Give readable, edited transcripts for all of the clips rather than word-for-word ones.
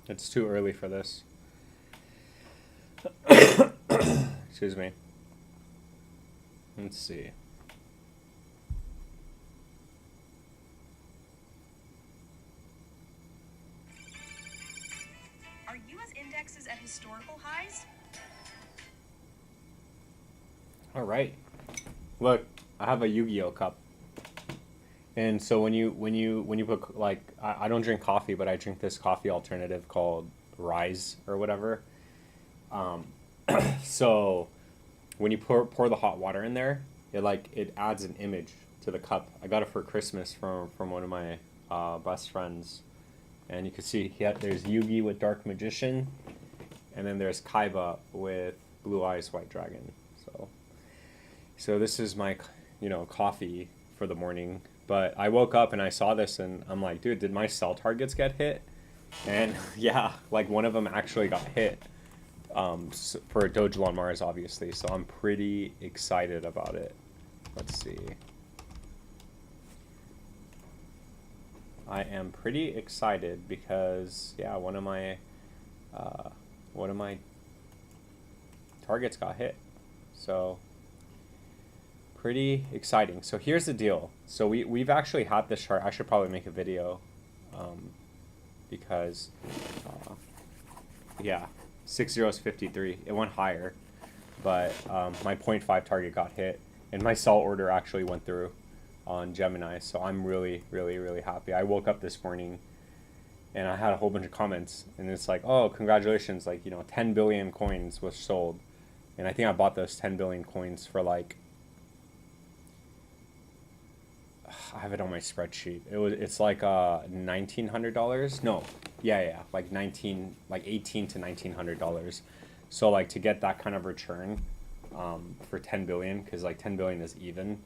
It's too early for this. Excuse me. Let's see. Are U.S. indexes at historical highs? All right. Look, I have a Yu-Gi-Oh cup. And so when you put, like, I don't drink coffee, but I drink this coffee alternative called Rise or whatever. So when you pour the hot water in there, it adds an image to the cup. I got it for Christmas from one of my best friends, and you can see there's Yugi with Dark Magician, and then there's Kaiba with Blue Eyes White Dragon. So this is my coffee for the morning. But I woke up and I saw this and I'm like, dude, did my sell targets get hit? And yeah, like one of them actually got hit for DOGELON Mars, obviously. So I'm pretty excited about it. Let's see. I am pretty excited because yeah, one of my targets got hit. So pretty exciting. So here's the deal. So we've actually had this chart. I should probably make a video because yeah, 60 is 53. It went higher, but my 0.5 target got hit, and my sell order actually went through on Gemini. So I'm really, really, really happy. I woke up this morning and I had a whole bunch of comments, and it's like, oh, congratulations, like 10 billion coins was sold, and I think I bought those 10 billion coins for like, I have it on my spreadsheet. It's like $1,900. No, yeah, like $18 to $1,900. So like to get that kind of return for 10 billion, because like 10 billion is even,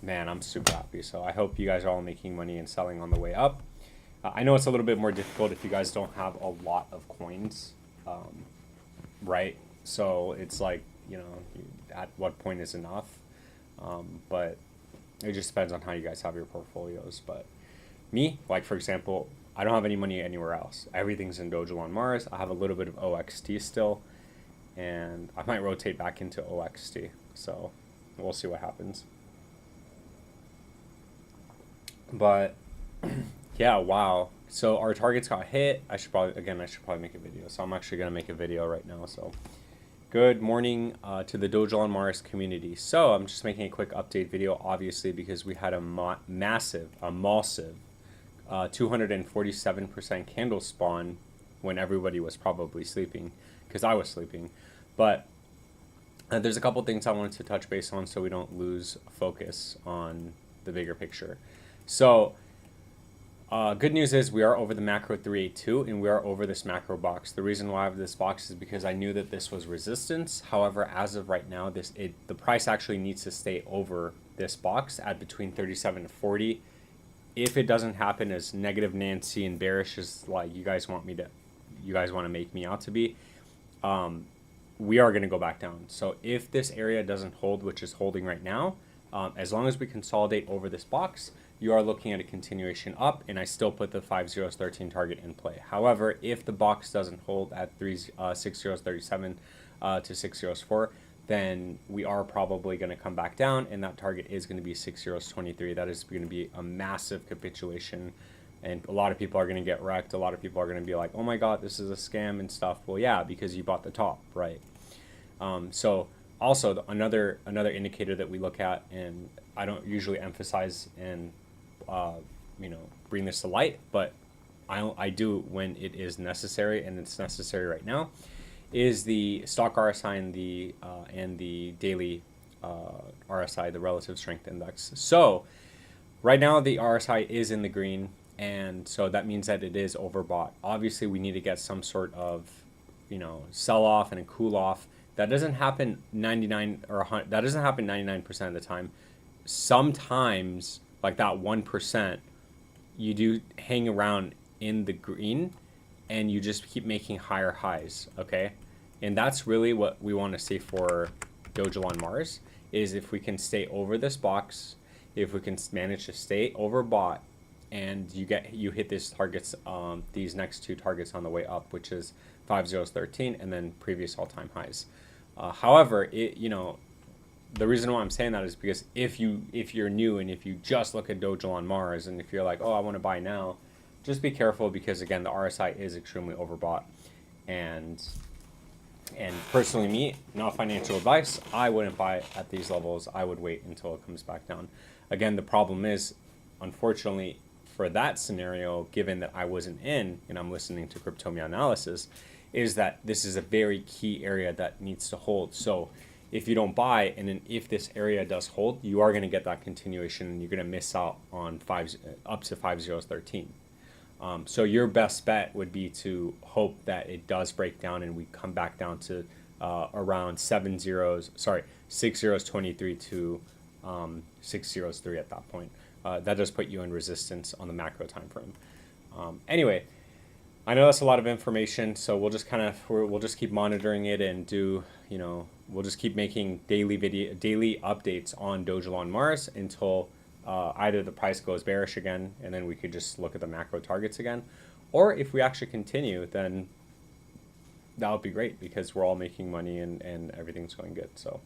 man, I'm super happy. So I hope you guys are all making money and selling on the way up. I know it's a little bit more difficult if you guys don't have a lot of coins, right? So it's like, at what point is enough? But it just depends on how you guys have your portfolios. But me, like for example, I don't have any money anywhere else. Everything's in DOGELON Mars. I have a little bit of OXT still, and I might rotate back into OXT. So we'll see what happens. But yeah, wow. So our targets got hit. I should probably make a video. So I'm actually gonna make a video right now. So good morning to the DOGELON Mars community. So I'm just making a quick update video, obviously, because we had a massive 247% candle spawn when everybody was probably sleeping, because I was sleeping. But there's a couple things I wanted to touch base on so we don't lose focus on the bigger picture. So good news is we are over the macro 382 and we are over this macro box. The reason why I have this box is because I knew that this was resistance. However, as of right now, the price actually needs to stay over this box at between 37 to 40. If it doesn't happen as negative Nancy and bearish as like you guys want to make me out to be, we are going to go back down. So if this area doesn't hold, which is holding right now, as long as we consolidate over this box, you are looking at a continuation up, and I still put the 5013 target in play. However, if the box doesn't hold at 6037 to 604, then we are probably going to come back down, and that target is going to be 6023. That is going to be a massive capitulation, and a lot of people are going to get wrecked. A lot of people are going to be like, oh my god, this is a scam and stuff. Well, yeah, because you bought the top, right? So also another indicator that we look at, and I don't usually emphasize and bring this to light, but I do when it is necessary, and it's necessary right now, is the stock RSI and the daily RSI, the relative strength index. So right now the RSI is in the green, and so that means that it is overbought. Obviously we need to get some sort of sell off and a cool off. That doesn't happen 99% of the time. Sometimes, like that 1%, you do hang around in the green and you just keep making higher highs, okay? And that's really what we want to see for DOGELON Mars, is if we can stay over this box, if we can manage to stay overbought and you hit these targets, these next two targets on the way up, which is 5013 and then previous all-time highs. However, the reason why I'm saying that is because if you're new and if you just look at DOGELON MARS and if you're like, oh, I want to buy now, just be careful, because again, the RSI is extremely overbought. And personally, me, not financial advice, I wouldn't buy at these levels. I would wait until it comes back down. Again, the problem is, unfortunately, for that scenario, given that I wasn't in and I'm listening to Cryptomia analysis, is that this is a very key area that needs to hold. So if you don't buy, and then if this area does hold, you are going to get that continuation, and you're going to miss out on up to 5013. So your best bet would be to hope that it does break down and we come back down to around 6023 to 603 at that point. That does put you in resistance on the macro time frame. Anyway, I know that's a lot of information, so we'll just we'll just keep monitoring it and we'll just keep making daily updates on DOGELON MARS until either the price goes bearish again, and then we could just look at the macro targets again, or if we actually continue, then that would be great, because we're all making money and everything's going good. So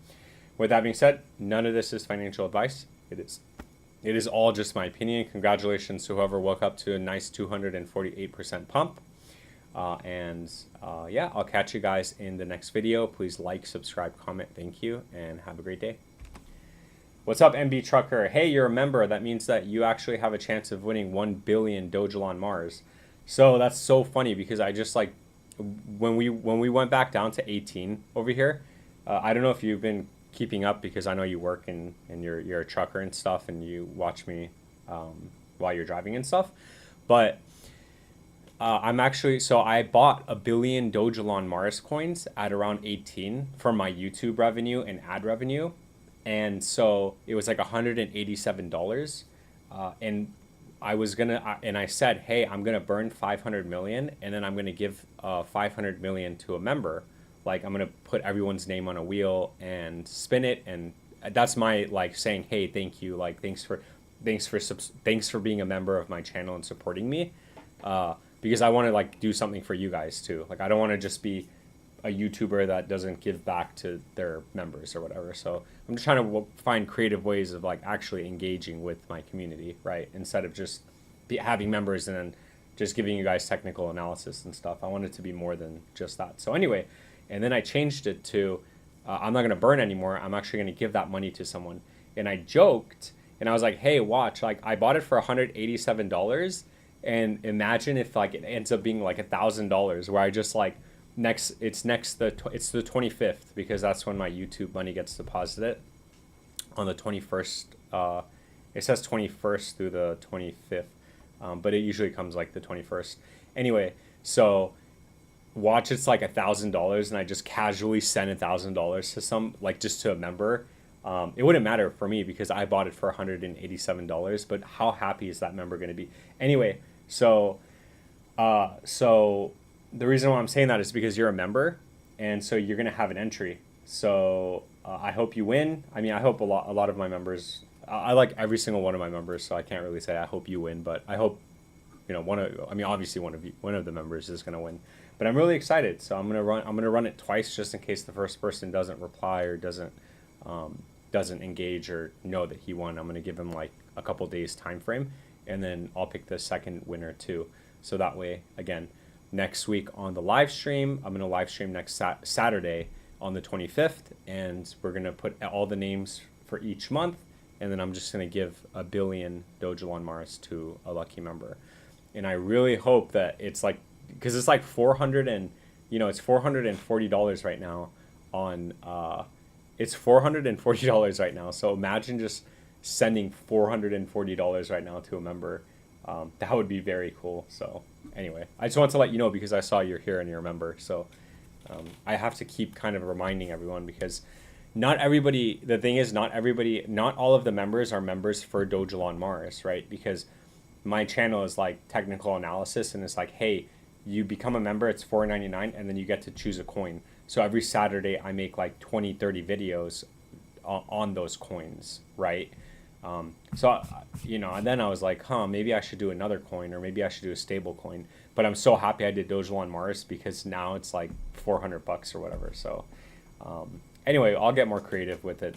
with that being said, none of this is financial advice. It is all just my opinion. Congratulations to whoever woke up to a nice 248% pump. Yeah, I'll catch you guys in the next video. Please like, subscribe, comment. Thank you, and have a great day. What's up, MB Trucker? Hey, you're a member. That means that you actually have a chance of winning 1 billion DOGELON MARS. So that's so funny, because I just when we went back down to 18 over here, I don't know if you've been keeping up, because I know you work and you're a trucker and stuff, and you watch me while you're driving and stuff. But I bought 1 billion DOGELON MARS coins at around 18 from my YouTube revenue and ad revenue. And so it was like $187. And I said, hey, I'm going to burn 500 million, and then I'm going to give 500 million to a member. Like, I'm going to put everyone's name on a wheel and spin it. And that's my saying, hey, thank you. Like, thanks for being a member of my channel and supporting me. Because I want to do something for you guys too. Like, I don't want to just be a YouTuber that doesn't give back to their members or whatever. So I'm just trying to find creative ways of actually engaging with my community, right? Instead of just having members and then just giving you guys technical analysis and stuff. I want it to be more than just that. So anyway, and then I changed it to, I'm not going to burn anymore. I'm actually going to give that money to someone. And I joked, and I was like, hey, watch, I bought it for $187. And imagine if it ends up being $1,000, where I just it's the 25th, because that's when my YouTube money gets deposited on the 21st. It says 21st through the 25th, but it usually comes the 21st. Anyway, so watch, it's $1,000, and I just casually send $1,000 to some, just to a member. It wouldn't matter for me because I bought it for $187, but how happy is that member going to be? Anyway, so the reason why I'm saying that is because you're a member, and so you're going to have an entry. So I hope you win. I mean, I hope a lot of my members, I like every single one of my members, so I can't really say I hope you win, but I hope, obviously one of the members is going to win. But I'm really excited. So I'm going to run it twice, just in case the first person doesn't reply or doesn't engage or know that he won. I'm going to give him a couple days time frame, and then I'll pick the second winner too. So that way, again, next week on the live stream, I'm going to live stream next Saturday on the 25th, and we're going to put all the names for each month, and then I'm just going to give 1 billion DOGELON MARS to a lucky member. And I really hope that it's because it's it's $440 right now on it's $440 right now. So imagine just sending $440 right now to a member. That would be very cool. So anyway, I just want to let you know, because I saw you're here and you're a member. So I have to keep kind of reminding everyone, because not all of the members are members for DOGELON MARS, right? Because my channel is technical analysis, and it's hey, you become a member, it's $4.99, and then you get to choose a coin. So every Saturday I make 20-30 videos on those coins, right? So, you know, and then I was like, huh, maybe I should do another coin, or maybe I should do a stable coin. But I'm so happy I did DOGELON Mars, because now it's like $400 or whatever. So anyway, I'll get more creative with it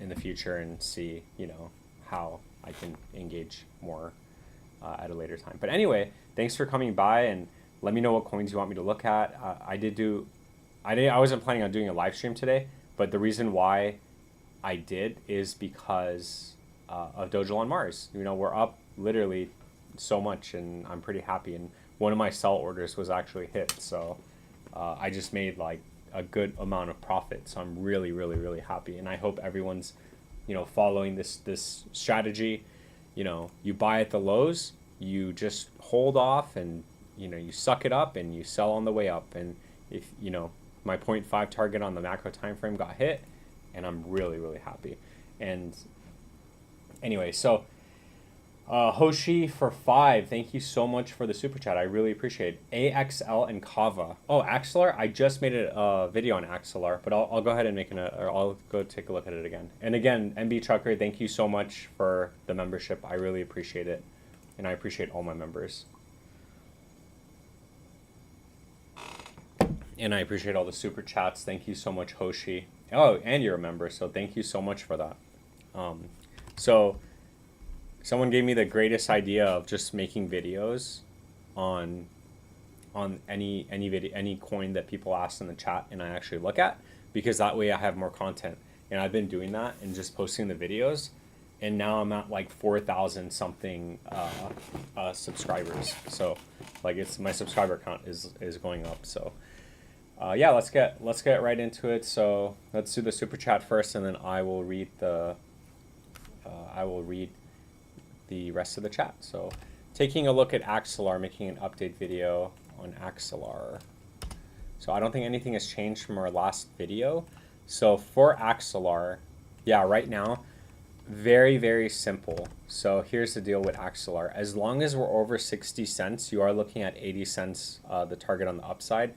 in the future and see, you know, how I can engage more at a later time. But anyway, thanks for coming by, and let me know what coins you want me to look at. I wasn't planning on doing a live stream today, but the reason why I did is because of DOGELON Mars. You know, we're up literally so much, and I'm pretty happy. And one of my sell orders was actually hit, so I just made like a good amount of profit. So I'm really, really, really happy, and I hope everyone's, you know, following this strategy. You know, you buy at the lows, you just hold off, and you know, you suck it up, and you sell on the way up. And if you know, my 0.5 target on the macro time frame got hit, and I'm really, really happy. And anyway, so Hoshi for 5, thank you so much for the super chat. I really appreciate it. AXL and Kava. Oh, Axelar, I just made a video on Axelar, but I'll go ahead and or I'll go take a look at it again. And again, MB Trucker, thank you so much for the membership. I really appreciate it, and I appreciate all my members. And I appreciate all the super chats. Thank you so much, Hoshi. Oh, and you're a member, so thank you so much for that. So someone gave me the greatest idea of just making videos on any coin that people ask in the chat, and I actually look at, because that way I have more content. And I've been doing that and just posting the videos, and now I'm at like 4,000 something subscribers. So like my subscriber count is going up. So yeah, let's get right into it. So let's do the super chat first, and then I will read the rest of the chat. So taking a look at Axelar, making an update video on Axelar. So I don't think anything has changed from our last video. So for Axelar, yeah, right now, very, very simple. So here's the deal with Axelar. As long as we're over 60 cents, you are looking at 80 cents, the target on the upside.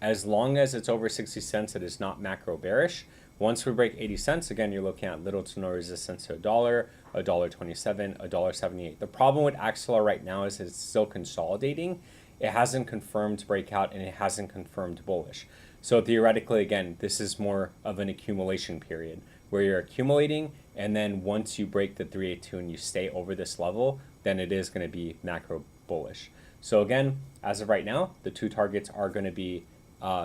As long as it's over 60 cents, it is not macro bearish. Once we break 80 cents, again, you're looking at little to no resistance to $1, $1.27, $1.78. The problem with Axelar right now is it's still consolidating. It hasn't confirmed breakout, and it hasn't confirmed bullish. So theoretically, again, this is more of an accumulation period where you're accumulating, and then once you break the 382 and you stay over this level, then it is going to be macro bullish. So again, as of right now, the two targets are going to be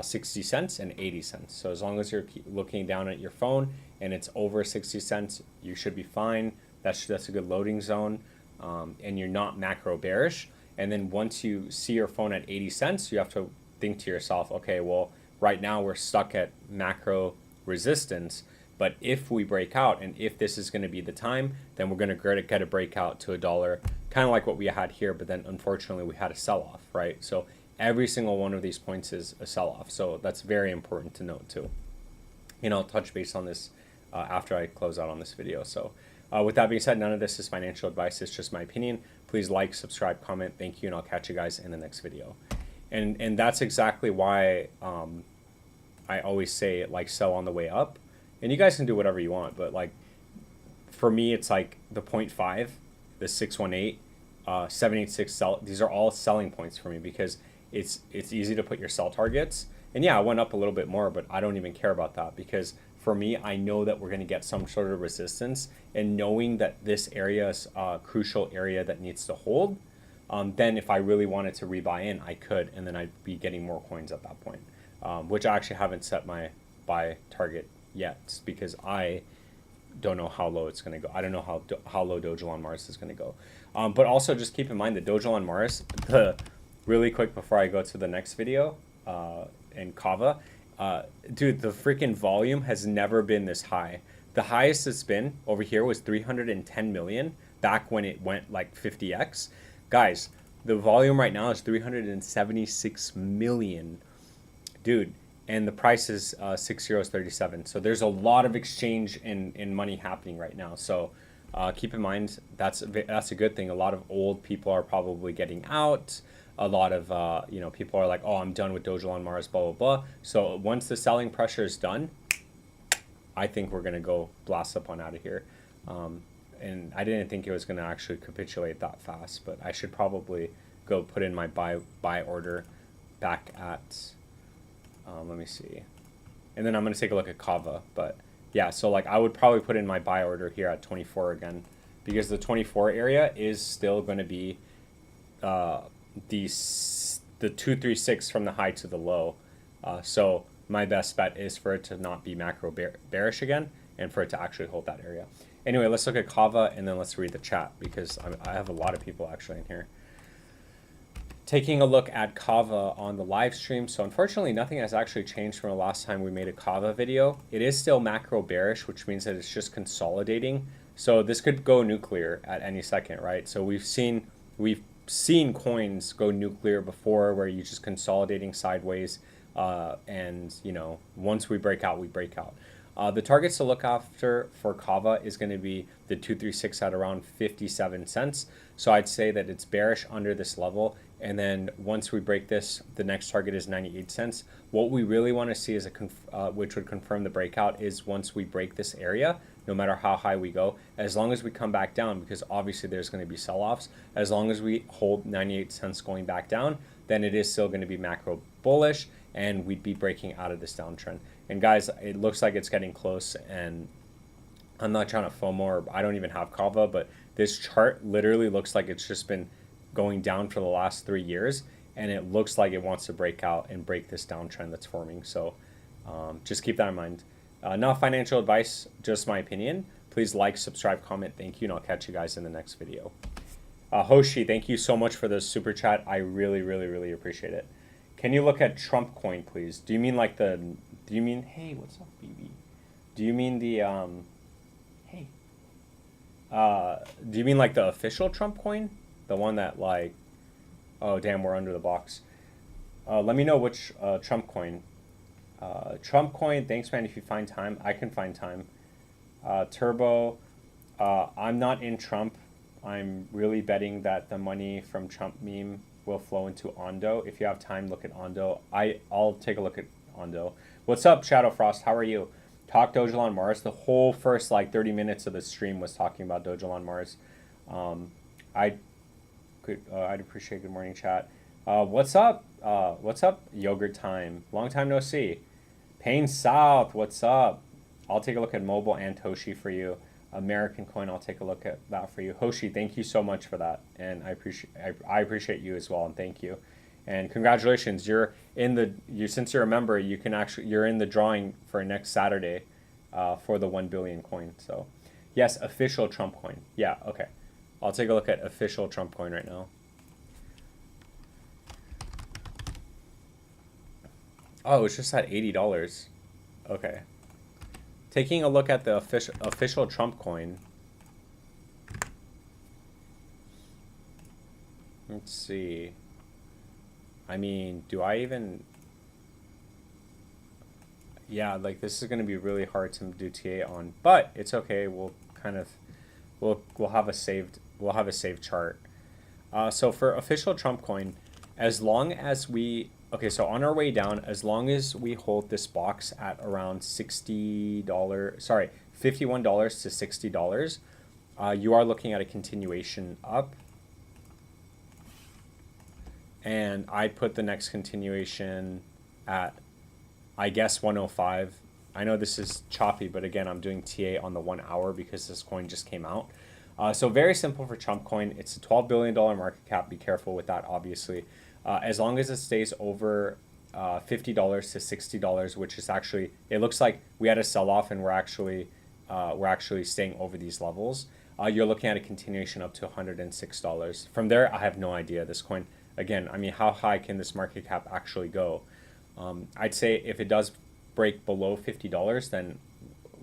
60 cents and 80 cents. So as long as you're looking down at your phone and it's over 60 cents, you should be fine. That's a good loading zone, and you're not macro bearish. And then once you see your phone at 80 cents, you have to think to yourself, okay, well, right now we're stuck at macro resistance, but if we break out, and if this is going to be the time, then we're going to get a breakout to $1, kind of like what we had here, but then unfortunately we had a sell-off, right? So every single one of these points is a sell-off. So that's very important to note too. And I'll touch base on this after I close out on this video. So with that being said, none of this is financial advice. It's just my opinion. Please like, subscribe, comment. Thank you, and I'll catch you guys in the next video. And that's exactly why I always say, like, sell on the way up. And you guys can do whatever you want, but like for me, it's like the 0.5, the 618, 786 sell. These are all selling points for me, because it's easy to put your sell targets. And yeah, I went up a little bit more, but I don't even care about that, because for me, I know that we're going to get some sort of resistance, and knowing that this area is a crucial area that needs to hold, then if I really wanted to rebuy in, I could, and then I'd be getting more coins at that point, which I actually haven't set my buy target yet, because I don't know how low it's going to go. I don't know how low DOGELON Mars is going to go. But also just keep in mind that DOGELON Mars, really quick before I go to the next video, and Kava, dude, the freaking volume has never been this high. The highest it's been over here was 310 million back when it went like 50x. Guys, the volume right now is 376 million, dude, and the price is 6 euros 37. So there's a lot of exchange in money happening right now. So keep in mind that's a good thing. A lot of old people are probably getting out. A lot of people are like, oh, I'm done with DOGELON Mars, blah blah blah. So once the selling pressure is done, I think we're gonna go blast up on out of here. And I didn't think it was going to actually capitulate that fast, but I should probably go put in my buy order back at, let me see. And then I'm going to take a look at Kava. But yeah, so like I would probably put in my buy order here at 24 again, because the 24 area is still going to be the 236 from the high to the low. So my best bet is for it to not be macro bearish again, and for it to actually hold that area. Anyway, let's look at Kava, and then let's read the chat, because I have a lot of people actually in here. Taking a look at Kava on the live stream. So unfortunately, nothing has actually changed from the last time we made a Kava video. It is still macro bearish, which means that it's just consolidating. So this could go nuclear at any second, right? So we've seen coins go nuclear before, where you're just consolidating sideways, and you know, once we break out, we break out. The targets to look after for Kava is going to be the 236 at around 57 cents. So I'd say that it's bearish under this level. And then once we break this, the next target is 98 cents. What we really want to see is which would confirm the breakout, is once we break this area, no matter how high we go, as long as we come back down, because obviously there's going to be sell-offs, as long as we hold 98 cents going back down, then it is still going to be macro bullish, and we'd be breaking out of this downtrend. And guys, it looks like it's getting close, and I'm not trying to FOMO, or I don't even have Kava, but this chart literally looks like it's just been going down for the last 3 years, and it looks like it wants to break out and break this downtrend that's forming. So just keep that in mind. Not financial advice, just my opinion. Please like, subscribe, comment. Thank you, and I'll catch you guys in the next video. Hoshi, thank you so much for the super chat. I really, really, really appreciate it. Can you look at Trump coin, please? Do you mean like the... Do you mean... Hey, what's up, BB? Do you mean the... Hey. Do you mean like the official Trump coin? The one that like... Oh, damn, we're under the box. Let me know which Trump coin. Trump coin, thanks, man. If you find time, I can find time. Turbo, I'm not in Trump. I'm really betting that the money from Trump meme will flow into Ondo. If you have time, look at Ondo. I'll take a look at Ondo. What's up, Shadow Frost? How are you? Talk DOGELON Mars. The whole first like 30 minutes of the stream was talking about DOGELON Mars. I'd appreciate good morning, chat. What's up? What's up, Yogurt Time? Long time no see. Pain South, what's up? I'll take a look at Mobile and Toshi for you. American coin, I'll take a look at that for you. Hoshi, thank you so much for that, and I appreciate you as well, and thank you, and congratulations. Since you're a member, you're in the drawing for next Saturday, for the 1 billion coin. So, yes, official Trump coin. Yeah, okay. I'll take a look at official Trump coin right now. Oh, it's just at $80. Okay. Taking a look at the official Trump coin. Let's see. I mean, do I even... Yeah, like this is going to be really hard to do TA on, but it's okay. We'll kind of we'll have a saved chart. So for official Trump coin, as long as we so on our way down, as long as we hold this box at around $51 to $60, you are looking at a continuation up. And I put the next continuation at, I guess, 105. I know this is choppy, but again, I'm doing TA on the 1 hour because this coin just came out. So very simple for Trump coin. It's a $12 billion market cap. Be careful with that, obviously. As long as it stays over $50 to $60, which is actually, it looks like we had a sell-off and we're actually staying over these levels. You're looking at a continuation up to $106. From there, I have no idea. This coin, again, I mean, how high can this market cap actually go? I'd say if it does break below $50, then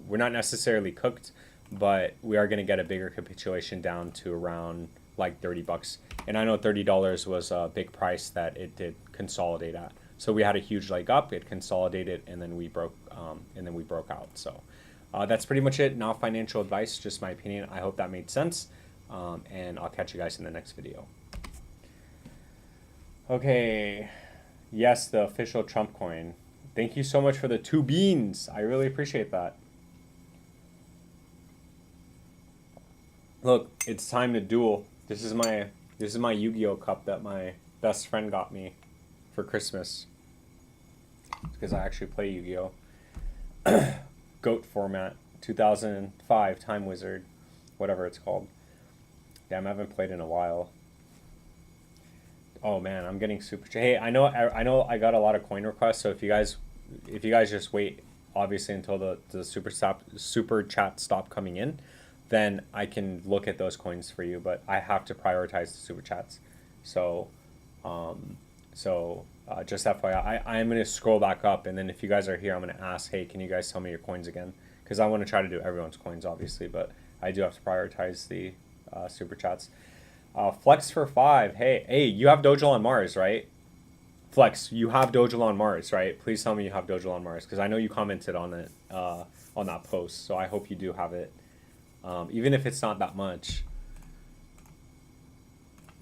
we're not necessarily cooked, but we are going to get a bigger capitulation down to around like $30. And I know $30 was a big price that it did consolidate at. So we had a huge leg up, it consolidated, and then we broke out. So that's pretty much it. Not financial advice, just my opinion. I hope that made sense. And I'll catch you guys in the next video. Okay. Yes, the official Trump coin. Thank you so much for the 2 beans. I really appreciate that. Look, it's time to duel. This is my Yu-Gi-Oh cup that my best friend got me for Christmas because I actually play Yu-Gi-Oh. GOAT format, 2005 Time Wizard, whatever it's called. Damn, I haven't played in a while. Oh man, I'm getting super. Hey, I know I got a lot of coin requests. So if you guys just wait, obviously until the super chat stop coming in, then I can look at those coins for you. But I have to prioritize the super chats. So, just FYI, I am gonna scroll back up, and then if you guys are here, I'm gonna ask, hey, can you guys tell me your coins again? Because I want to try to do everyone's coins, obviously, but I do have to prioritize the super chats. Flex for 5. Hey, you have DOGELON Mars, right? Flex, you have DOGELON Mars, right? Please tell me you have DOGELON Mars, because I know you commented on it on that post, so I hope you do have it, even if it's not that much.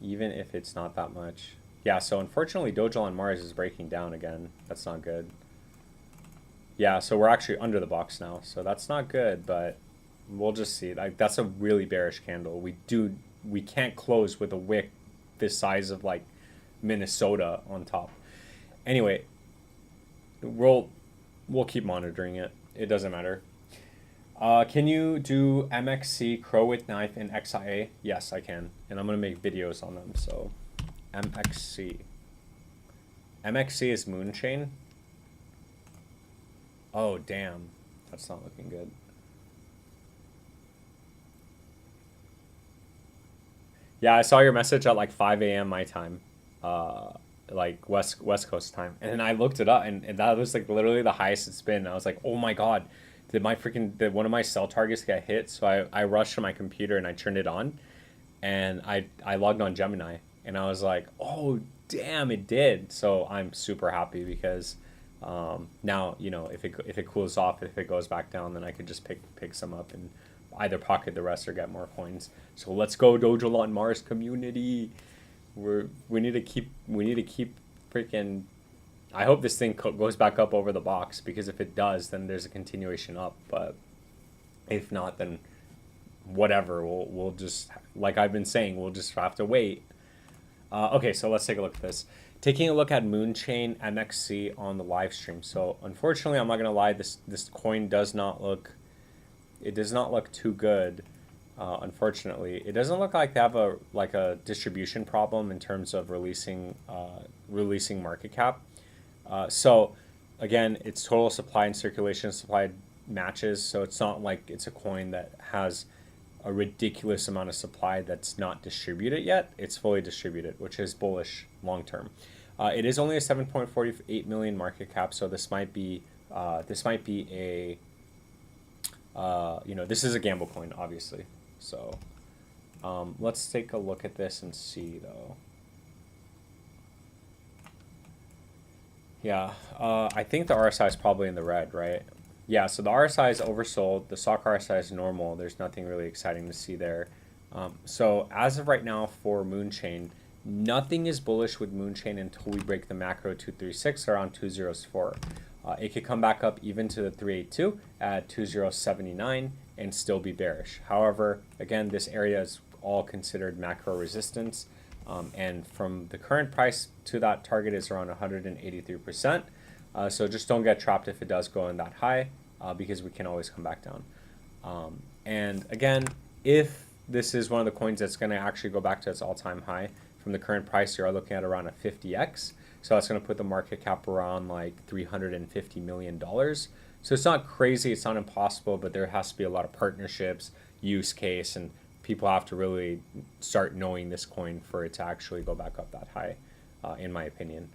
Even if it's not that much. Yeah, so unfortunately, DOGELON Mars is breaking down again. That's not good. Yeah, so we're actually under the box now, so that's not good, but we'll just see. Like, that's a really bearish candle. We can't close with a wick this size of like Minnesota on top. Anyway, we'll keep monitoring it. It doesn't matter. Can you do MXC, Crow with Knife, and XIA? Yes, I can, and I'm gonna make videos on them. So, MXC. MXC is Moonchain. Oh damn, that's not looking good. Yeah, I saw your message at like 5 a.m. my time, like West Coast time, and then I looked it up, and that was like literally the highest it's been. I was like, oh my god, did one of my sell targets get hit? So I rushed to my computer and I turned it on, and I logged on Gemini, and I was like, oh damn, it did. So I'm super happy because now if it cools off, if it goes back down, then I could just pick some up and either pocket the rest or get more coins. So let's go, DOGELON Mars community. We need to keep freaking. I hope this thing goes back up over the box, because if it does, then there's a continuation up. But if not, then whatever. We'll just, like I've been saying, we'll just have to wait. Okay, so let's take a look at this. Taking a look at Moonchain MXC on the live stream. So unfortunately, I'm not gonna lie, this coin does not look. It does not look too good. Unfortunately, it doesn't look like they have a distribution problem in terms of releasing market cap. So again, it's total supply and circulation supply matches. So it's not like it's a coin that has a ridiculous amount of supply that's not distributed yet. It's fully distributed, which is bullish long term. It is only a 7.48 million market cap, so this might be a this is a gamble coin, obviously. So let's take a look at this and see, though. Yeah, I think the RSI is probably in the red, right? Yeah, so the RSI is oversold. The stock RSI is normal. There's nothing really exciting to see there. So as of right now for Moonchain, nothing is bullish with Moonchain until we break the macro 236 around 204. It could come back up even to the 382 at 2079 and still be bearish. However, again, this area is all considered macro resistance. And from the current price to that target is around 183%. So just don't get trapped if it does go in that high, because we can always come back down. And again, if this is one of the coins that's going to actually go back to its all-time high from the current price, you are looking at around a 50x. So that's going to put the market cap around like $350 million. So it's not crazy, it's not impossible, but there has to be a lot of partnerships, use case, and people have to really start knowing this coin for it to actually go back up that high, in my opinion.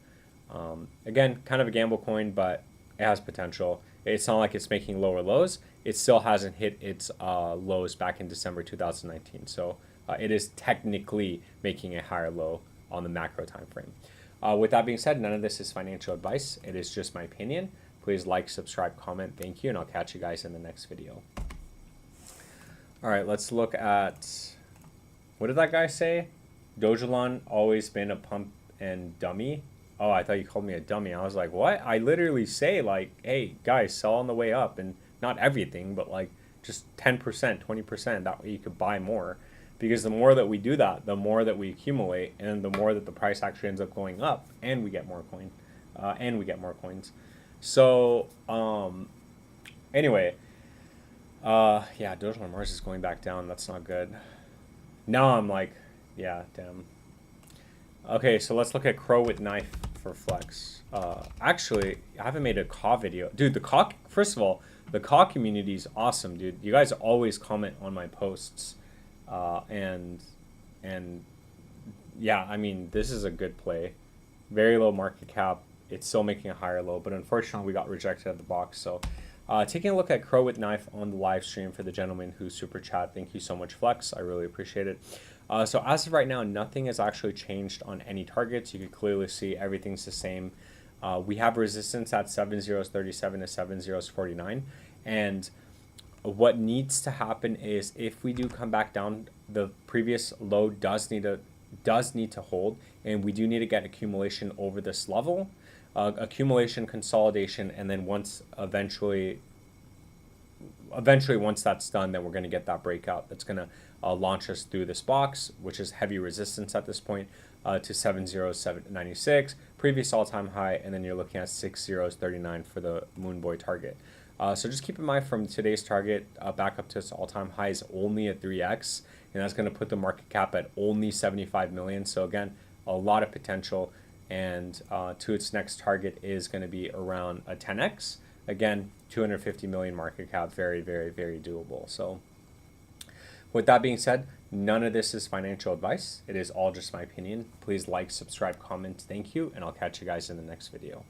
Again, kind of a gamble coin, but it has potential. It's not like it's making lower lows. It still hasn't hit its lows back in December 2019. So it is technically making a higher low on the macro time frame. With that being said, none of this is financial advice. It is just my opinion. Please like, subscribe, comment. Thank you, and I'll catch you guys in the next video. All right, let's look at, what did that guy say? DOGELON always been a pump and dummy. Oh, I thought you called me a dummy. I was like, what? I literally say like, hey, guys, sell on the way up, and not everything, but like just 10%, 20%. That way you could buy more, because the more that we do that, the more that we accumulate, and the more that the price actually ends up going up, and we get more coins. So anyway, yeah, DOGELON MARS is going back down. That's not good. Now I'm like, yeah, damn. Okay, so let's look at Crow with Knife for flex. Actually, I haven't made a CAW video. Dude, the CAW, first of all, the CAW community is awesome, dude. You guys always comment on my posts. And yeah, I mean, this is a good play. Very low market cap. It's still making a higher low, but unfortunately we got rejected at the box. So taking a look at Crow with Knife on the live stream for the gentleman who super chat. Thank you so much, Flex. I really appreciate it. So as of right now, nothing has actually changed on any targets. You can clearly see everything's the same. We have resistance at 7037 to 7049. And what needs to happen is, if we do come back down, the previous low does need to hold, and we do need to get accumulation over this level. Accumulation, consolidation, and then eventually once that's done, then we're going to get that breakout that's going to launch us through this box, which is heavy resistance at this point, to 70796, previous all-time high, and then you're looking at 6039 for the Moonboy target. So just keep in mind, from today's target back up to its all-time high is only at 3x, and that's going to put the market cap at only 75 million. So again, a lot of potential. And to its next target is going to be around a 10x. Again, 250 million market cap, very, very, very doable. So with that being said, none of this is financial advice. It is all just my opinion. Please like, subscribe, comment. Thank you, and I'll catch you guys in the next video.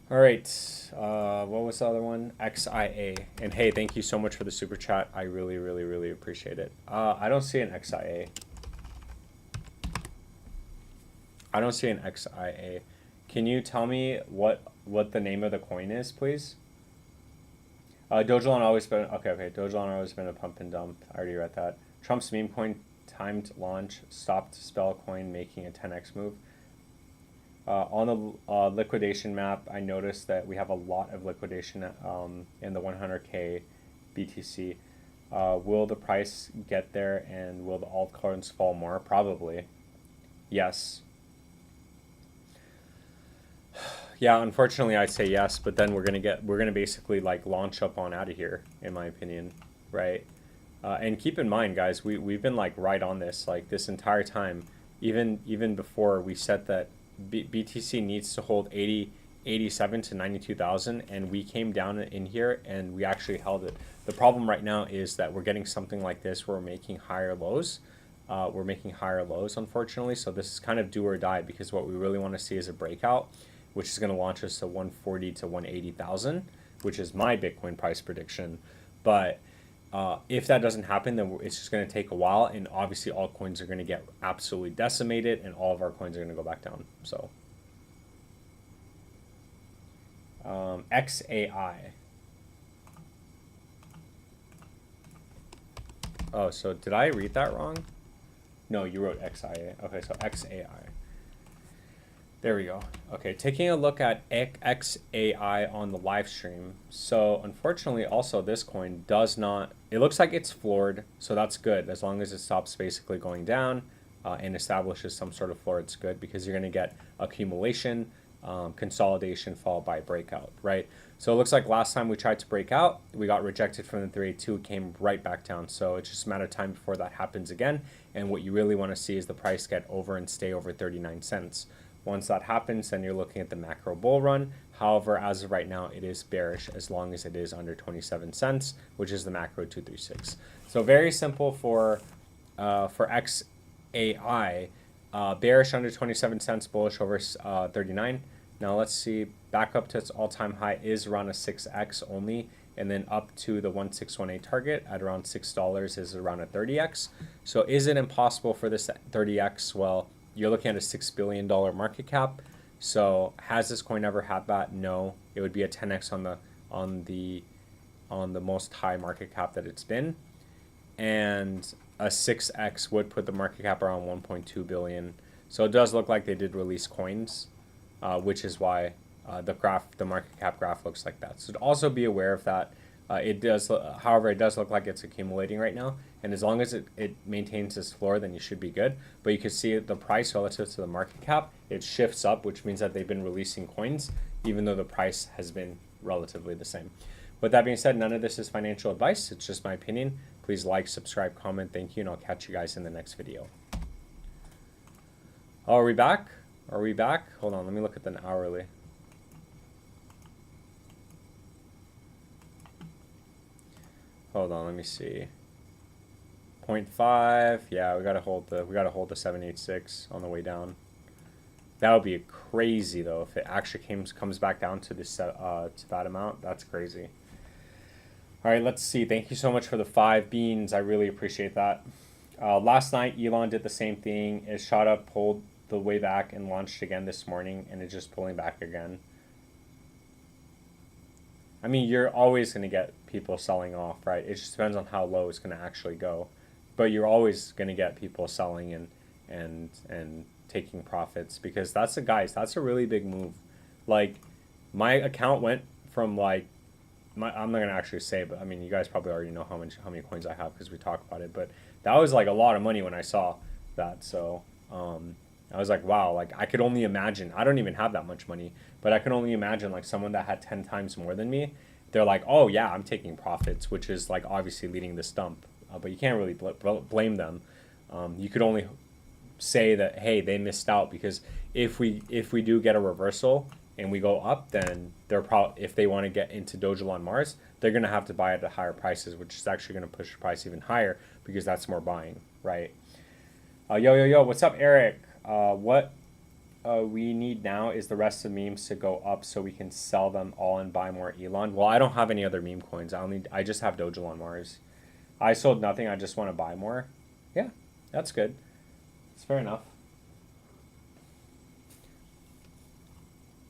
All right, what was the other one? XIA. And hey, thank you so much for the super chat. I really, really, really appreciate it. I don't see an XIA. I don't see an XIA. Can you tell me what the name of the coin is, please? DOGELON always been okay. DOGELON always been a pump and dump. I already read that. Trump's meme coin timed launch stopped spell coin making a 10x move. On the liquidation map, I noticed that we have a lot of liquidation in the 100K BTC. Will the price get there, and will the altcoins fall more? Probably. Yes. Yeah, unfortunately I say yes, but then we're gonna basically like launch up on out of here, in my opinion, right? And keep in mind, guys, we've been like right on this like this entire time, even before we said that BTC needs to hold 87 to 92,000, and we came down in here and we actually held it. The problem right now is that we're getting something like this where we're making higher lows. Unfortunately. So this is kind of do or die, because what we really want to see is a breakout, which is going to launch us to 140 to 180,000, which is my Bitcoin price prediction. But if that doesn't happen, then it's just going to take a while, and obviously altcoins are going to get absolutely decimated, and all of our coins are going to go back down. So XAI. Oh, so did I read that wrong? No, you wrote XIA. Okay, so XAI. There we go. Okay, taking a look at XAI on the live stream. So unfortunately, also this coin does not, it looks like it's floored, so that's good. As long as it stops basically going down and establishes some sort of floor, it's good, because you're going to get accumulation, consolidation, followed by breakout, right? So it looks like last time we tried to break out, we got rejected from the 382, it came right back down. So it's just a matter of time before that happens again. And what you really want to see is the price get over and stay over 39 cents. Once that happens, then you're looking at the macro bull run. However, as of right now, it is bearish as long as it is under 27 cents, which is the macro 236. So very simple for XAI, bearish under 27 cents, bullish over 39. Now let's see, back up to its all-time high is around a 6x only, and then up to the 1618 target at around $6 is around a 30x. So is it impossible for this 30x? Well, you're looking at a $6 billion market cap. So has this coin ever had that? No. It would be a 10x on the most high market cap that it's been, and a 6x would put the market cap around 1.2 billion. So it does look like they did release coins, which is why the market cap graph looks like that. So to also be aware of that. It does, however, it does look like it's accumulating right now. And as long as it maintains this floor, then you should be good. But you can see the price relative to the market cap, it shifts up, which means that they've been releasing coins, even though the price has been relatively the same. With that being said, none of this is financial advice. It's just my opinion. Please like, subscribe, comment. Thank you. And I'll catch you guys in the next video. Oh, are we back? Are we back? Hold on. Let me look at the hourly. Hold on, let me see. 0.5. Yeah, we gotta hold the 786 on the way down. That would be crazy though if it actually comes back down to this to that amount. That's crazy. All right, let's see. Thank you so much for the 5 beans. I really appreciate that. Last night Elon did the same thing. It shot up, pulled the way back, and launched again this morning, and it's just pulling back again. I mean, you're always going to get people selling off, right? It just depends on how low it's going to actually go. But you're always going to get people selling and taking profits, because that's a really big move. Like, my account went from like, I'm not going to actually say, but I mean, you guys probably already know how many coins I have because we talk about it. But that was like a lot of money when I saw that. So I was like, wow, like I could only imagine. I don't even have that much money, but I can only imagine like someone that had 10 times more than me. They're like, oh yeah, I'm taking profits, which is like obviously leading the stump. But you can't really blame them. You could only say that, hey, they missed out, because if we do get a reversal and we go up, then they're probably, if they want to get into DOGELON Mars, they're going to have to buy at the higher prices, which is actually going to push the price even higher, because that's more buying, right? Yo, what's up, Eric? What we need now is the rest of the memes to go up so we can sell them all and buy more Elon. Well, I don't have any other meme coins. I just have DOGELON Mars. I sold nothing. I just want to buy more. Yeah, that's good. It's fair enough.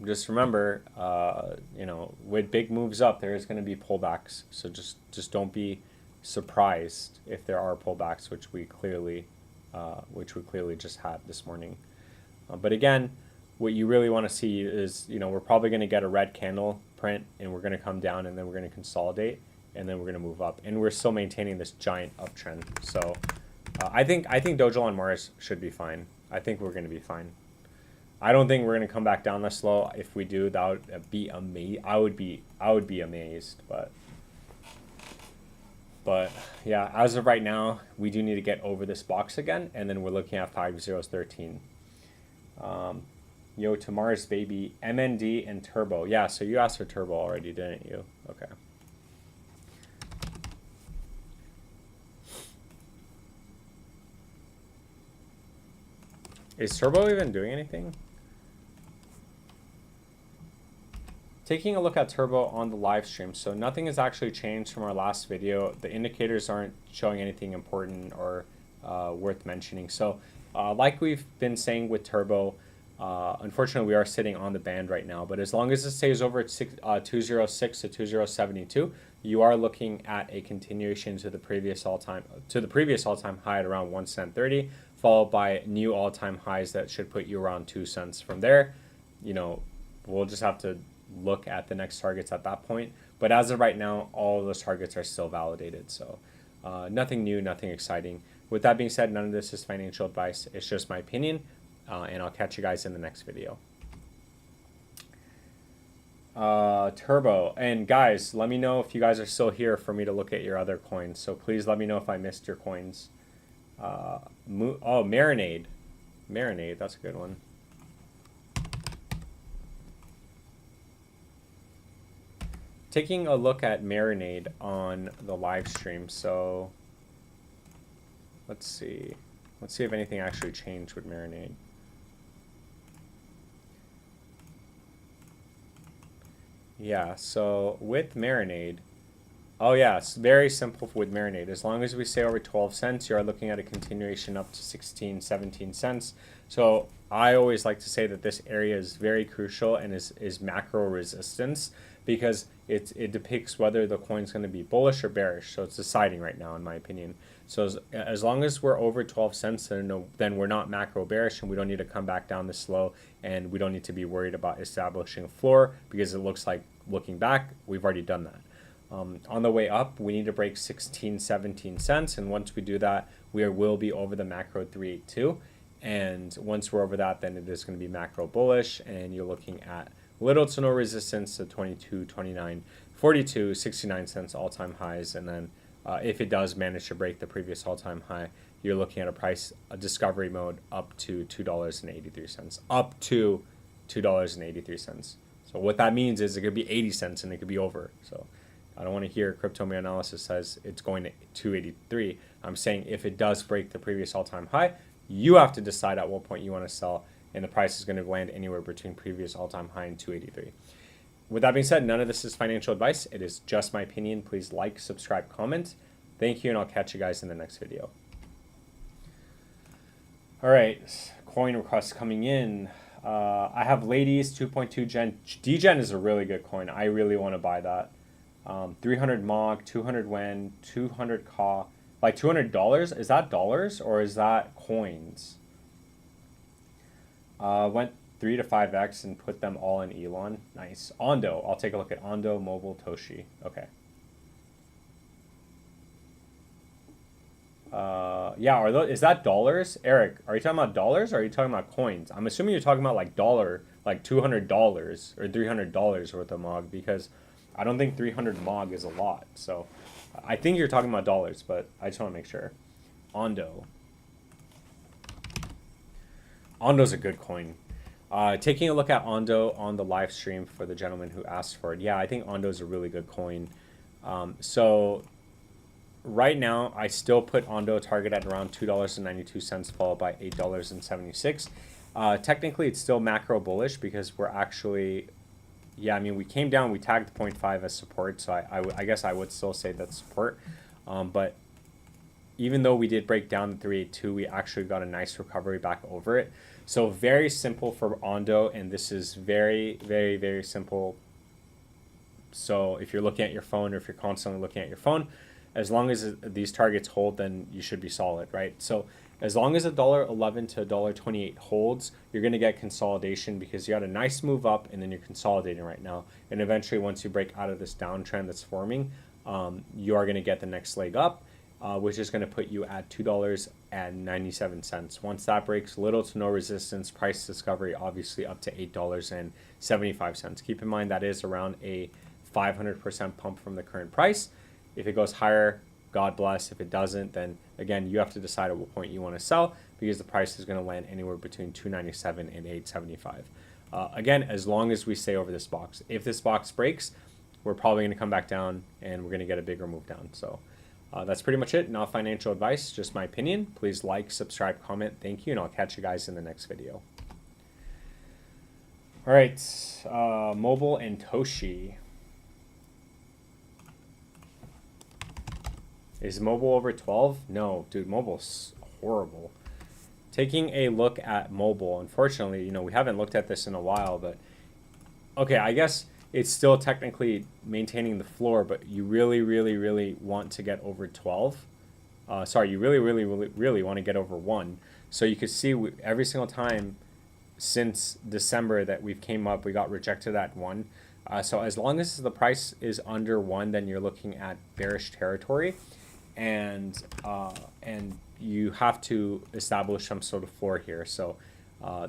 Just remember, you know, with big moves up, there is going to be pullbacks. So just don't be surprised if there are pullbacks, which we clearly just had this morning. But again, what you really want to see is, you know, we're probably going to get a red candle print, and we're going to come down, and then we're going to consolidate, and then we're going to move up, and we're still maintaining this giant uptrend. So I think DOGELON Mars should be fine. I think we're going to be fine. I don't think we're going to come back down this low. If we do, that would be amazing. I would be amazed. But yeah, as of right now, we do need to get over this box again, and then we're looking at 5013. Yo, to Mars, baby. MND and Turbo. Yeah, so you asked for Turbo already, didn't you? Okay. Is Turbo even doing anything? Taking a look at Turbo on the live stream. So nothing has actually changed from our last video. The indicators aren't showing anything important or worth mentioning. So like we've been saying with Turbo, unfortunately we are sitting on the band right now, but as long as it stays over at 206 to 2072, you are looking at a continuation to the previous all-time high at around 1 cent 30, followed by new all-time highs that should put you around 2 cents. From there, you know, we'll just have to look at the next targets at that point. But as of right now, all of those targets are still validated. So nothing new, nothing exciting. With that being said, none of this is financial advice. It's just my opinion. And I'll catch you guys in the next video. Turbo. And guys, let me know if you guys are still here for me to look at your other coins. So please let me know if I missed your coins. Marinade. Marinade, that's a good one. Taking a look at Marinade on the live stream. So let's see. Let's see if anything actually changed with Marinade. Yeah, so with Marinade, oh yeah, it's very simple with Marinade. As long as we stay over 12 cents, you are looking at a continuation up to 16, 17 cents. So I always like to say that this area is very crucial and is macro resistance. because it depicts whether the coin's going to be bullish or bearish. So it's deciding right now, in my opinion. So as long as we're over 12 cents, then we're not macro bearish, and we don't need to come back down this low, and we don't need to be worried about establishing a floor, because it looks like, looking back, we've already done that. On the way up, we need to break 16, 17 cents, and once we do that, we will be over the macro 382. And once we're over that, then it is going to be macro bullish, and you're looking at little to no resistance to 22, 29, 42, 69 cents all-time highs. And then if it does manage to break the previous all-time high, you're looking at a discovery mode up to $2.83, up to $2.83. So what that means is it could be 80 cents and it could be over. So I don't want to hear Crypto Me Analysis says it's going to 283. I'm saying if it does break the previous all-time high, you have to decide at what point you want to sell, and the price is going to land anywhere between previous all-time high and 283. With that being said, none of this is financial advice. It is just my opinion. Please like, subscribe, comment. Thank you, and I'll catch you guys in the next video. All right, coin requests coming in. I have Ladies 2.2 Gen. DGen is a really good coin. I really want to buy that. 300 MOG, 200 WEN, 200 KA. Like $200, is that dollars or is that coins? Went 3 to 5x and put them all in Elon. Nice. Ondo, I'll take a look at Ondo, Mobile, Toshi. Okay. Yeah, is that dollars? Eric, are you talking about dollars or are you talking about coins? I'm assuming you're talking about like dollar, like $200 or $300 worth of MOG, because I don't think 300 MOG is a lot. So I think you're talking about dollars, but I just want to make sure. Ondo. Ondo's a good coin. Taking a look at Ondo on the live stream for the gentleman who asked for it. Yeah, I think Ondo's a really good coin. So right now, I still put Ondo target at around $2.92, followed by $8.76. Technically, it's still macro bullish because we're actually... Yeah, I mean, we came down, we tagged 0.5 as support, so I guess I would still say that's support. But even though we did break down the 382, we actually got a nice recovery back over it. So very simple for Ondo, and this is very, very, very simple. So if you're looking at your phone or if you're constantly looking at your phone, as long as these targets hold, then you should be solid, right? So as long as $1.11 to $1.28 holds, you're going to get consolidation because you had a nice move up and then you're consolidating right now. And eventually, once you break out of this downtrend that's forming, you are going to get the next leg up, which is going to put you at $2.97. Once that breaks, little to no resistance, price discovery, obviously up to $8.75. Keep in mind that is around a 500% pump from the current price. If it goes higher, God bless. If it doesn't, then again, you have to decide at what point you want to sell, because the price is going to land anywhere between $2.97 and $8.75. Again, as long as we stay over this box. If this box breaks, we're probably going to come back down and we're going to get a bigger move down. So that's pretty much it. Not financial advice, just my opinion. Please like, subscribe, comment. Thank you, and I'll catch you guys in the next video. All right, Mobile and Toshi. Is Mobile over 12? No, dude, Mobile's horrible. Taking a look at Mobile, unfortunately, you know, we haven't looked at this in a while, but okay, I guess it's still technically maintaining the floor, but you really, really, really want to get over 12. Sorry, you really, really, really, really want to get over 1. So you could see every single time since December that we've came up, we got rejected at 1. So as long as the price is under 1, then you're looking at bearish territory. And you have to establish some sort of floor here. So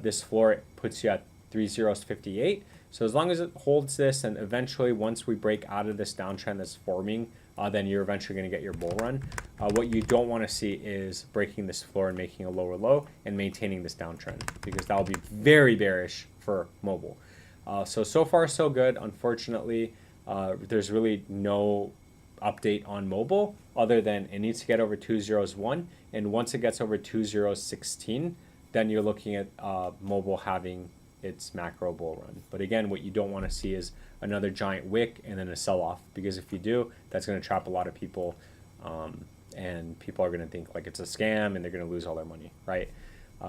this floor puts you at 3058. So as long as it holds this, and eventually once we break out of this downtrend that's forming, then you're eventually going to get your bull run. What you don't want to see is breaking this floor and making a lower low and maintaining this downtrend, because that will be very bearish for Mobile. So far so good. Unfortunately, there's really no update on Mobile other than it needs to get over 201, and once it gets over 2016, then you're looking at Mobile having its macro bull run. But again, what you don't want to see is another giant wick and then a sell-off, because if you do, that's going to trap a lot of people, and people are going to think like it's a scam and they're going to lose all their money, right?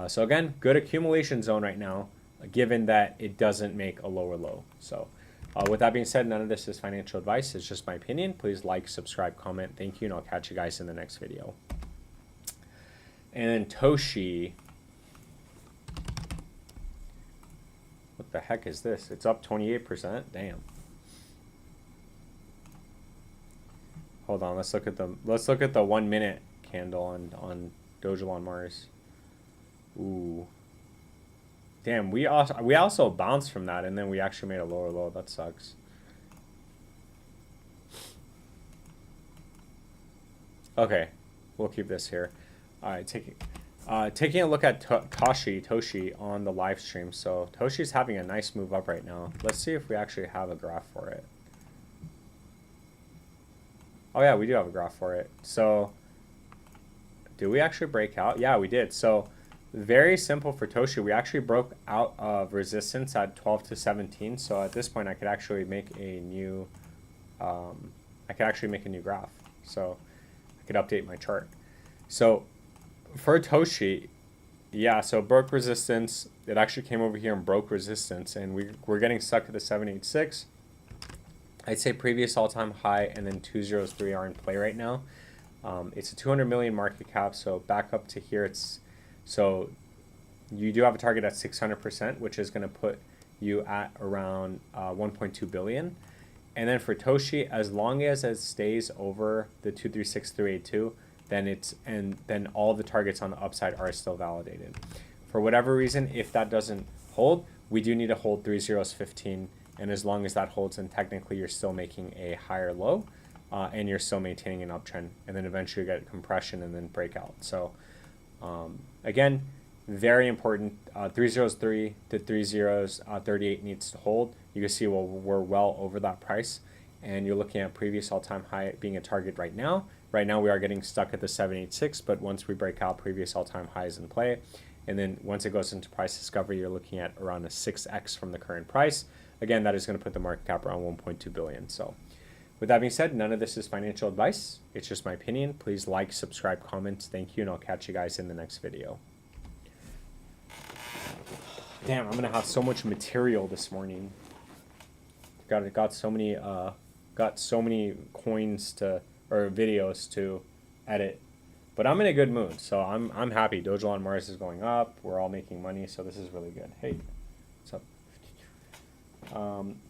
So again, good accumulation zone right now, given that it doesn't make a lower low. So With that being said, none of this is financial advice. It's just my opinion. Please like, subscribe, comment. Thank you, and I'll catch you guys in the next video. And then Toshi. What the heck is this? It's up 28%. Damn. Hold on. Let's look at the 1 minute candle on DOGELON Mars. Ooh. Damn, we also bounced from that, and then we actually made a lower low. That sucks. Okay, we'll keep this here. All right, taking a look at Toshi on the live stream. So Toshi's having a nice move up right now. Let's see if we actually have a graph for it. Oh yeah, we do have a graph for it. So did we actually break out? Yeah, we did. So very simple for Toshi. We actually broke out of resistance at 12 to 17. So at this point, I could actually make a new, graph. So I could update my chart. So for Toshi, yeah, so broke resistance. It actually came over here and broke resistance, and we're getting stuck at the 786. I'd say previous all-time high and then 203 are in play right now. It's a 200 million market cap, so back up to here. So you do have a target at 600%, which is going to put you at around 1.2 billion. And then for Toshi, as long as it stays over the 236382, then all the targets on the upside are still validated. For whatever reason, if that doesn't hold, we do need to hold 3015. And as long as that holds, then technically you're still making a higher low, and you're still maintaining an uptrend. And then eventually you get compression and then breakout. So again, very important. 303 to 38 needs to hold. You can see, well, we're well over that price, and you're looking at previous all-time high being a target right now. Right now we are getting stuck at the 786, but once we break out, previous all-time highs in play. And then once it goes into price discovery, you're looking at around a 6x from the current price. Again, that is going to put the market cap around 1.2 billion. So with that being said, none of this is financial advice. It's just my opinion. Please like, subscribe, comment. Thank you, and I'll catch you guys in the next video. Damn, I'm going to have so much material this morning. Got so many coins or videos to edit. But I'm in a good mood, so I'm happy. DOGELON Mars is going up. We're all making money, so this is really good. Hey, what's up?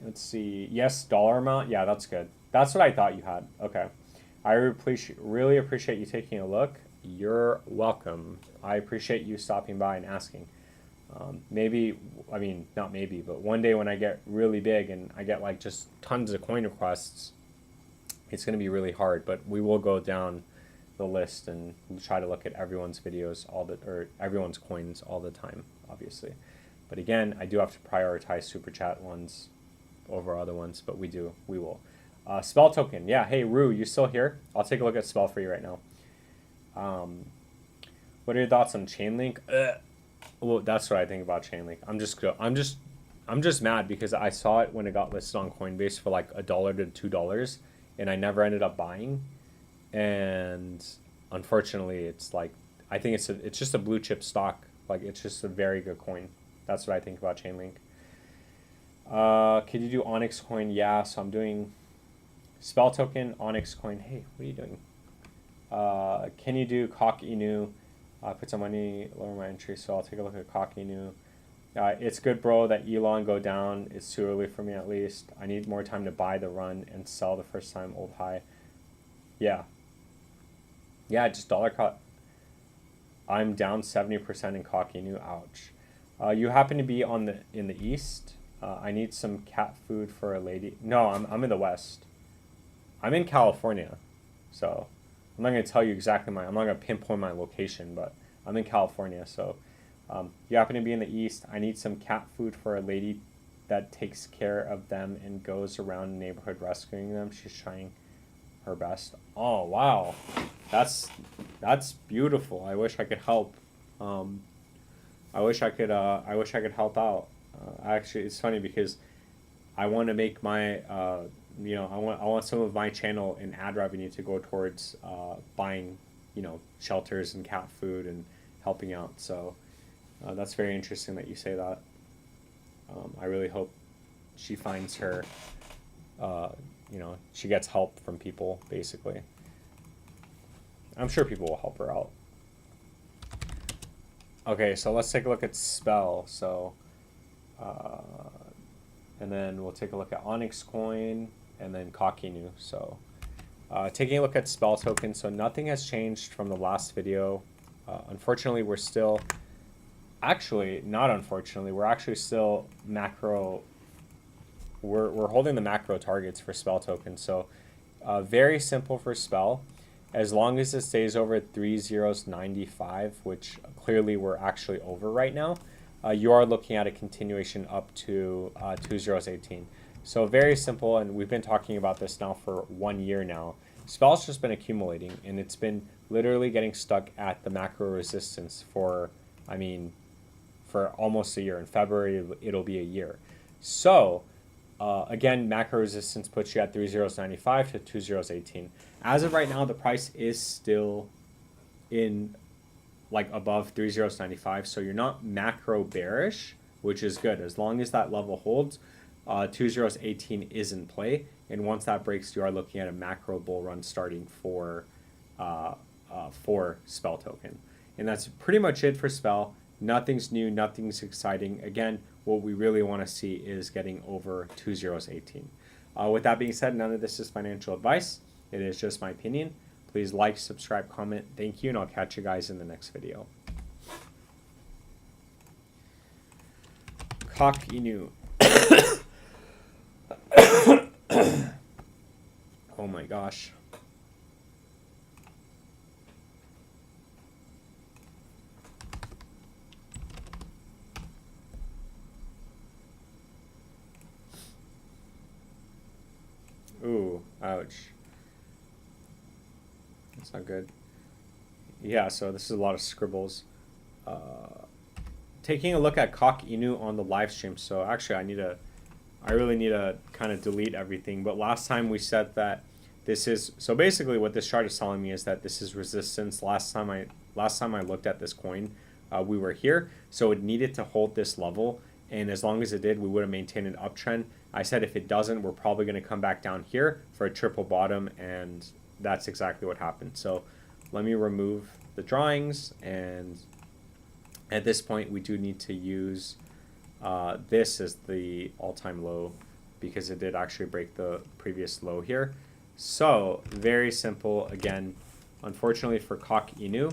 Let's see. Yes, dollar amount. Yeah, that's good. That's what I thought you had. Okay. I really appreciate you taking a look. You're welcome. I appreciate you stopping by and asking. Maybe, I mean, not maybe, but one day when I get really big and I get like just tons of coin requests, it's going to be really hard, but we will go down the list and try to look at everyone's videos or everyone's coins all the time, obviously. But again, I do have to prioritize super chat ones over other ones, but we will. Spell token, yeah. Hey Rue, you still here? I'll take a look at Spell for you right now. What are your thoughts on Chainlink? Well, that's what I think about Chainlink. I'm just mad because I saw it when it got listed on Coinbase for like $1 to $2, and I never ended up buying. And unfortunately, it's like, I think it's just a blue chip stock. Like, it's just a very good coin. That's what I think about Chainlink. Could you do Onyx coin? Yeah, so I'm doing Spell token, Onyx coin. Hey, what are you doing? Can you do Cock Inu? Put some money, lower my entry, so I'll take a look at Cock Inu. It's good, bro, that Elon go down. It's too early for me, at least. I need more time to buy the run and sell the first time old high. Yeah. Yeah, just dollar cut. I'm down 70% in Cock Inu. Ouch. You happen to be in the east? I need some cat food for a lady. No, I'm in the west. I'm in California, so I'm not going to tell you exactly I'm not going to pinpoint my location, but I'm in California, so you happen to be in the east. I need some cat food for a lady that takes care of them and goes around the neighborhood rescuing them. She's trying her best. Oh, wow. That's beautiful. I wish I could help. I wish I could help out. Actually, it's funny because I want to make my I want some of my channel and ad revenue to go towards buying, shelters and cat food and helping out. So that's very interesting that you say that. I really hope she finds her, you know, she gets help from people, basically. I'm sure people will help her out. Okay, so let's take a look at Spell. So, and then we'll take a look at Onyx Coin and then Inu. So, taking a look at Spell token. So nothing has changed from the last video. Unfortunately, we're still, actually, not unfortunately, we're actually still macro, we're holding the macro targets for Spell token. So, very simple for Spell. As long as it stays over 30.95, which clearly we're actually over right now, you are looking at a continuation up to 20.18. So very simple, and we've been talking about this now for 1 year now. Spell's just been accumulating, and it's been literally getting stuck at the macro resistance for, I mean, for almost a year. In February, it'll be a year. So, again, macro resistance puts you at 30.95 to 20.18. As of right now, the price is still in like above 30.95, so you're not macro bearish, which is good. As long as that level holds, 20.18 is in play, and once that breaks, you are looking at a macro bull run starting for Spell token. And that's pretty much it for Spell. Nothing's new, nothing's exciting. Again, what we really want to see is getting over 20.18. With that being said, none of this is financial advice. It is just my opinion. Please like, subscribe, comment. Thank you, and I'll catch you guys in the next video. Inu. Oh my gosh. Ooh, ouch. That's not good. Yeah, so this is a lot of scribbles. Taking a look at Inu on the live stream. So actually, I really need to kind of delete everything. But last time we said that this is, so basically what this chart is telling me is that this is resistance. Last time I looked at this coin, we were here, so it needed to hold this level. And as long as it did, we would have maintained an uptrend. I said if it doesn't, we're probably going to come back down here for a triple bottom, and that's exactly what happened. So let me remove the drawings, and at this point we do need to use this as the all-time low because it did actually break the previous low here. So very simple. Again, unfortunately for Inu,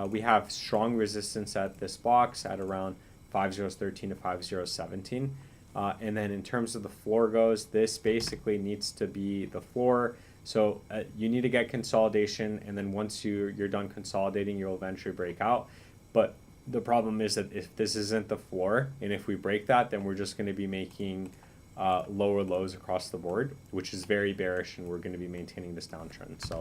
we have strong resistance at this box at around 5013 to 5017. And then in terms of the floor goes, this basically needs to be the floor. So you need to get consolidation, and then once you're done consolidating, you'll eventually break out. But the problem is that if this isn't the floor, and if we break that, then we're just going to be making lower lows across the board, which is very bearish, and we're going to be maintaining this downtrend. So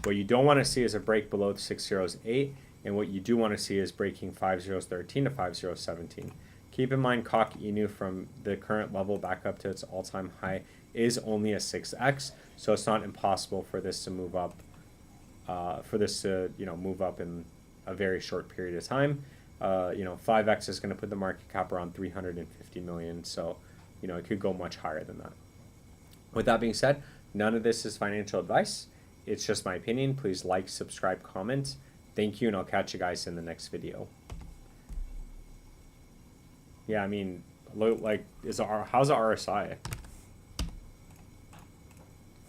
what you don't want to see is a break below 608, and what you do want to see is breaking 5013 to 5017. Keep in mind, Inu from the current level back up to its all-time high is only a 6x, so it's not impossible for this to move up. Move up in a very short period of time. 5x is going to put the market cap around 350 million, so it could go much higher than that. With that being said, none of this is financial advice. It's just my opinion. Please like, subscribe, comment. Thank you, and I'll catch you guys in the next video. Yeah, I mean, how's the RSI?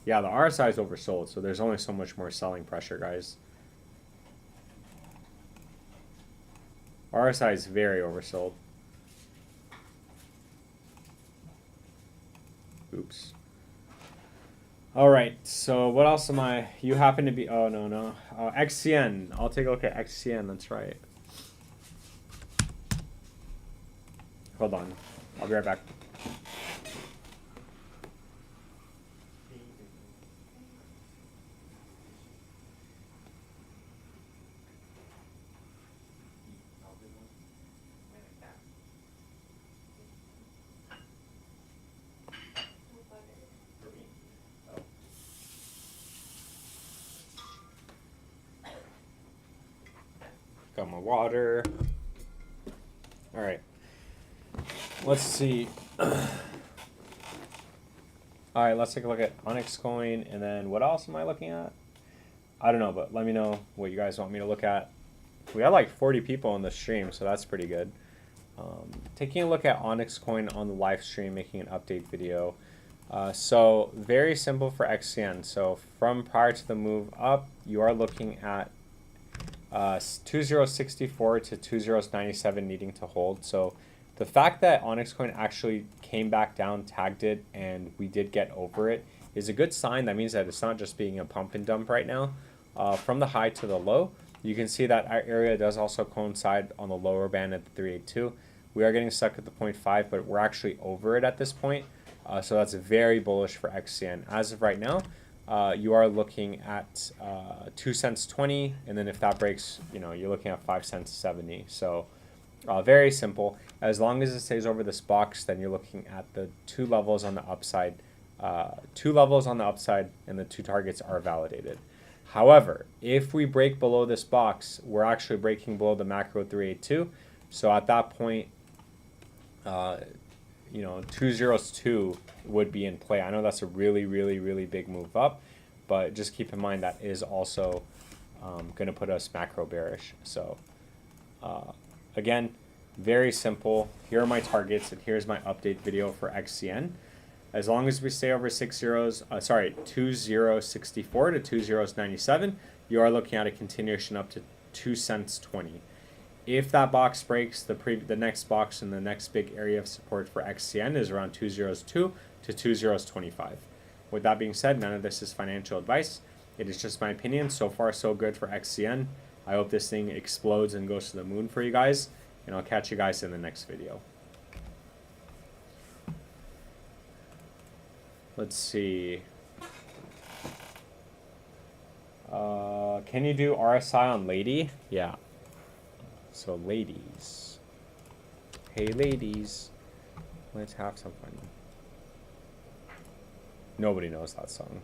Yeah, the RSI is oversold, so there's only so much more selling pressure, guys. RSI is very oversold. Oops. All right, so what else am I? You happen to be, oh, no. XCN. I'll take a look at XCN, that's right. Hold on. I'll be right back. Got my water. All right. Let's see. All right, let's take a look at Onyx Coin, and then what else am I looking at? I don't know, but let me know what you guys want me to look at. We got like 40 people on the stream, so that's pretty good. Taking a look at Onyx Coin on the live stream, making an update video. So very simple for XCN. So from prior to the move up, you are looking at 2064 to 2097 needing to hold. So the fact that Onyx Coin actually came back down, tagged it, and we did get over it is a good sign. That means that it's not just being a pump and dump right now. From the high to the low, you can see that our area does also coincide on the lower band at the 382. We are getting stuck at the 0.5, but we're actually over it at this point. So that's very bullish for XCN. As of right now, you are looking at 2 cents 20, and then if that breaks, you're looking at 5 cents 70. So very simple. As long as it stays over this box, then you're looking at the two levels on the upside. And the two targets are validated. However, if we break below this box, we're actually breaking below the macro 382. So at that point, 202 would be in play. I know that's a really, really, really big move up, but just keep in mind that is also going to put us macro bearish. So again, very simple. Here are my targets, and here's my update video for XCN. As long as we stay over 2064 to 2097, you are looking at a continuation up to 2 cents 20. If that box breaks, the next box and the next big area of support for XCN is around 202 to 2025. With that being said, none of this is financial advice. It is just my opinion. So far, so good for XCN. I hope this thing explodes and goes to the moon for you guys, and I'll catch you guys in the next video. Let's see. Can you do RSI on lady? Yeah. So ladies. Hey ladies. Let's have some fun. Nobody knows that song.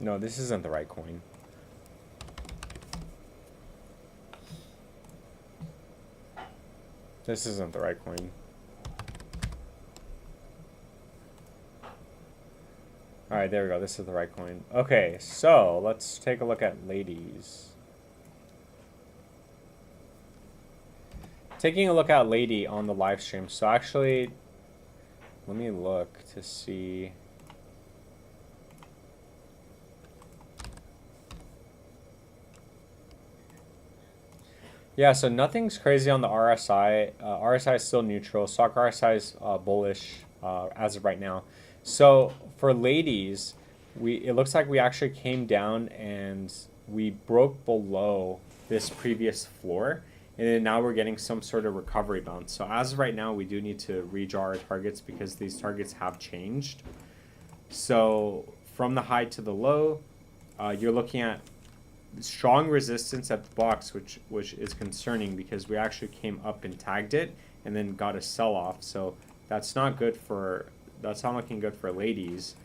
No, this isn't the right coin. This isn't the right coin. Alright, there we go. This is the right coin. Okay, so let's take a look at ladies. Taking a look at lady on the live stream. So actually, let me look to see. Yeah, so nothing's crazy on the RSI. RSI is still neutral. Stock RSI is bullish as of right now. So for ladies, it looks like we actually came down and we broke below this previous floor. And then now we're getting some sort of recovery bounce. So as of right now, we do need to redraw our targets because these targets have changed. So from the high to the low, you're looking at strong resistance at the box, which is concerning because we actually came up and tagged it and then got a sell-off. So that's not looking good for ladies.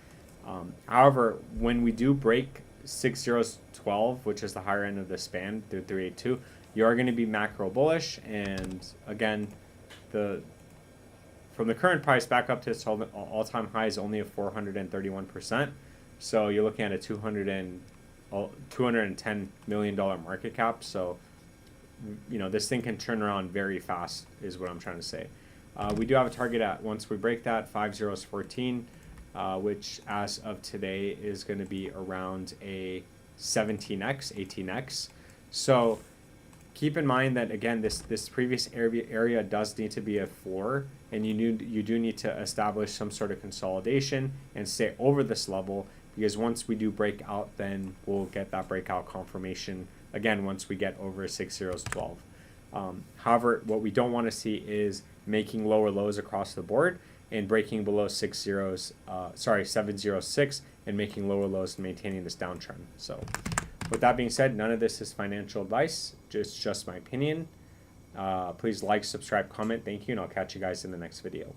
However, when we do break 6012, which is the higher end of the span through 382, you are going to be macro bullish. And again, from the current price back up to its all-time high is only a 431%. So you're looking at a $210 million market cap. So this thing can turn around very fast is what I'm trying to say. We do have a target at, once we break that, 5014, which as of today is going to be around a 17x, 18x. So keep in mind that, again, this previous area does need to be a floor, and you do need to establish some sort of consolidation and stay over this level, because once we do break out, then we'll get that breakout confirmation again once we get over 6012. However, what we don't want to see is making lower lows across the board and breaking below 706 and making lower lows and maintaining this downtrend. So with that being said, none of this is financial advice, just my opinion. Please like, subscribe, comment. Thank you, and I'll catch you guys in the next video.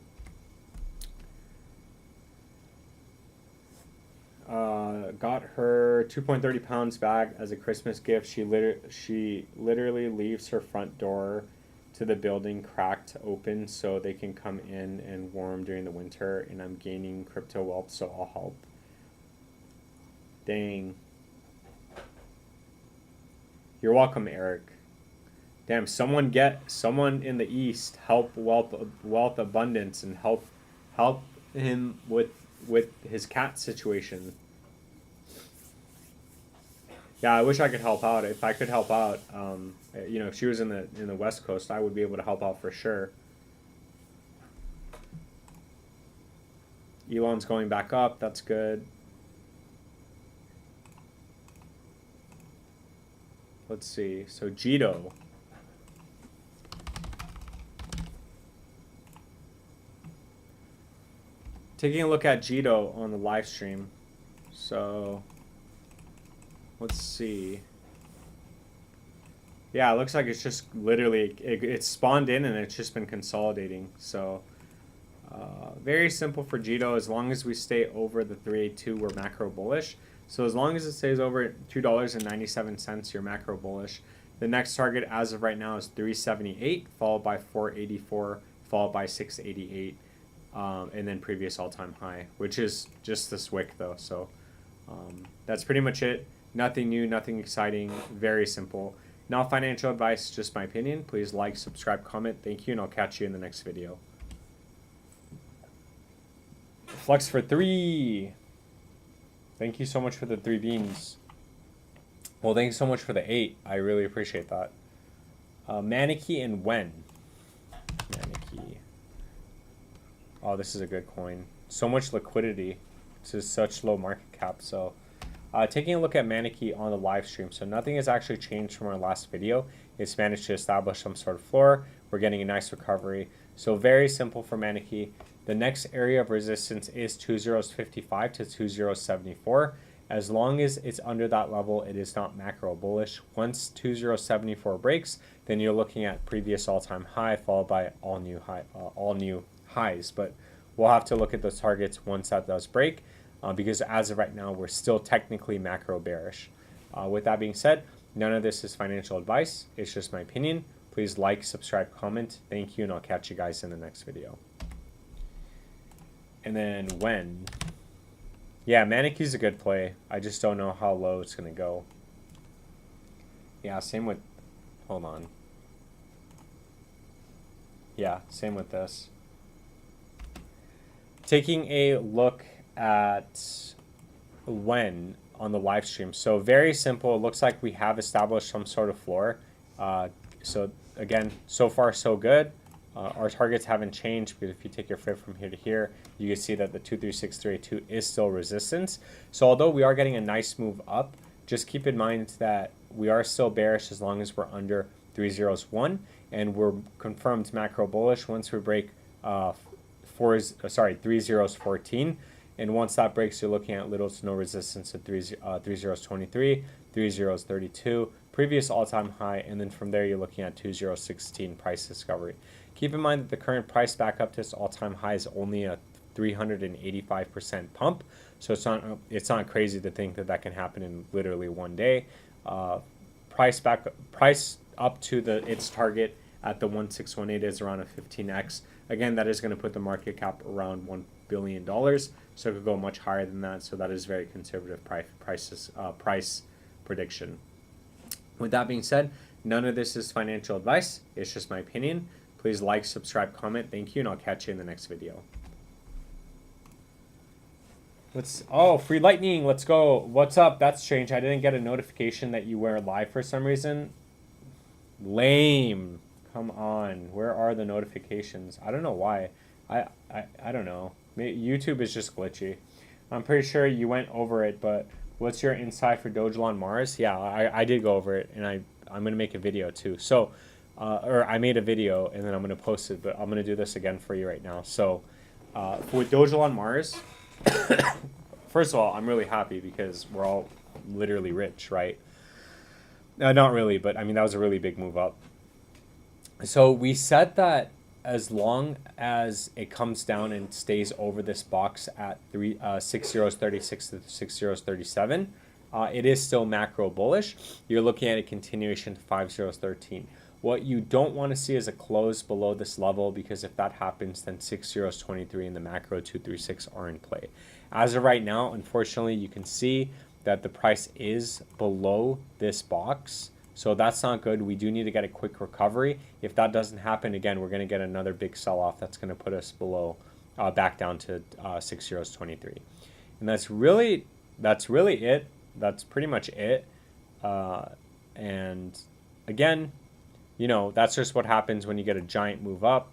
Got her 2.30 pounds bag as a Christmas gift. She literally leaves her front door to the building cracked open so they can come in and warm during the winter, and I'm gaining crypto wealth, so I'll help. Dang. You're welcome, Eric. Damn, someone in the East help wealth abundance and help him with his cat situation. Yeah, I wish I could help out. If I could help out, you know, if she was in the West Coast, I would be able to help out for sure. Elon's going back up. That's good. Let's see. So Jito. Taking a look at Jito on the live stream. So let's see. Yeah, it looks like it's just literally, it's spawned in and it's just been consolidating. So very simple for Jito. As long as we stay over the 382, we're macro bullish. So as long as it stays over $2.97, you're macro bullish. The next target as of right now is 378, followed by 484, followed by 688, and then previous all-time high, which is just this wick though. So that's pretty much it. Nothing new, nothing exciting, very simple. Not financial advice, just my opinion. Please like, subscribe, comment. Thank you, and I'll catch you in the next video. Flex for 3. Thank you so much for the 3 beans. Well, thank you so much for the 8. I really appreciate that. Maniki and Wen. Maniki. Oh, this is a good coin. So much liquidity. This is such low market cap. So taking a look at Maniki on the live stream. So nothing has actually changed from our last video. It's managed to establish some sort of floor. We're getting a nice recovery. So very simple for Maniki. The next area of resistance is 2055 to 2074. As long as it's under that level, it is not macro bullish. Once 2074 breaks, then you're looking at previous all-time high followed by all new highs. But we'll have to look at those targets once that does break, because as of right now, we're still technically macro bearish. With that being said, none of this is financial advice. It's just my opinion. Please like, subscribe, comment. Thank you, and I'll catch you guys in the next video. And then when? Yeah, Maniki's a good play. I just don't know how low it's going to go. Yeah, same with... Hold on. Yeah, same with this. Taking a look at when on the live stream. So very simple. It looks like we have established some sort of floor. So again, so far so good. Our targets haven't changed, because if you take your fib from here to here, you can see that the 236382 is still resistance. So although we are getting a nice move up, just keep in mind that we are still bearish as long as we're under 301, and we're confirmed macro bullish once we break 3014. And once that breaks, you're looking at little to no resistance at 3023, 3032, previous all-time high, and then from there you're looking at 2016 price discovery. Keep in mind that the current price back up to its all-time high is only a 385% pump, so it's not crazy to think that that can happen in literally one day. Price up to its target at the 1618 is around a 15x. Again, that is going to put the market cap around $1 billion, so it could go much higher than that. So that is very conservative price prediction. With that being said, none of this is financial advice. It's just my opinion. Please like, subscribe, comment. Thank you, and I'll catch you in the next video. Oh, free lightning. Let's go. What's up? That's strange. I didn't get a notification that you were live for some reason. Lame. Come on. Where are the notifications? I don't know why. I don't know. YouTube is just glitchy. I'm pretty sure you went over it, but what's your insight for DOGELON MARS? Yeah, I did go over it, and I'm going to make a video too. So, or I made a video, and then I'm going to post it, but I'm going to do this again for you right now. So, with DOGELON MARS, first of all, I'm really happy because we're all literally rich, right? Not really, but I mean, that was a really big move up. So we said that as long as it comes down and stays over this box at 6036 to 6037, it is still macro bullish. You're looking at a continuation to 5013. What you don't want to see is a close below this level, because if that happens, then 6023 and the macro 236 are in play. As of right now, unfortunately, you can see that the price is below this box. So that's not good. We do need to get a quick recovery. If that doesn't happen, again, we're going to get another big sell-off that's going to put us below, back down to 6023. And that's really it. That's pretty much it. And again, you know, that's just what happens when you get a giant move up.